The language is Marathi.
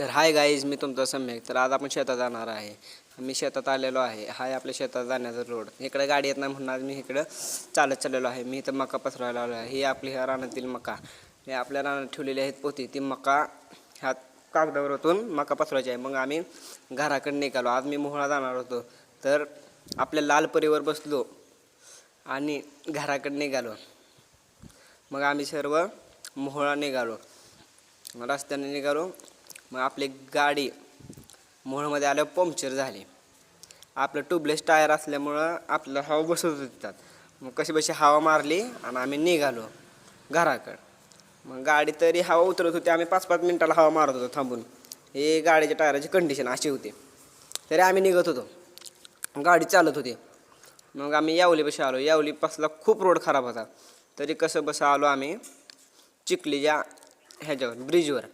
तर हाय गाईज, मी तुमचा सम्यक. तर आज आपण शेतात जाणार आहे. मी शेतात आलेलो आहे. हाय आपल्या शेतात जाण्याचा रोड. इकडे गाडी येत नाही म्हणून आज मी इकडं चालत चाललेलो आहे. मी इथं मका पसरवायला आलो आहे. ही आपली ह्या रानातील मका, हे आपल्या रानात ठेवलेली आहेत पोती. ती मका ह्या कागदावर ओतून मका पसरवायची आहे. मग आम्ही घराकडे निघालो. आज मी मोहळा जाणार होतो, तर आपल्या लाल परीवर बसलो आणि घराकडे निघालो. मग आम्ही सर्व मोहळा निघालो. रस्त्याने निघालो. मग आपली गाडी मोहळमध्ये आल्यावर पंक्चर झाली. आपलं ट्यूबलेस टायर असल्यामुळं आपल्याला हवा बसत होतात. मग कशी हवा मारली आणि आम्ही निघालो घराकडं. मग गाडी तरी हवा उतरत होती. आम्ही 5-5 मिनटाला हवा मारत होतो थांबून. हे गाडीच्या टायराची कंडिशन अशी होती. तरी आम्ही निघत होतो, गाडी चालत होती. मग आम्ही यावलीपाशी आलो. यावलीपासला खूप रोड खराब होता. तरी कसं बसं आलो आम्ही चिखलीच्या ह्याच्यावर ब्रिजवर.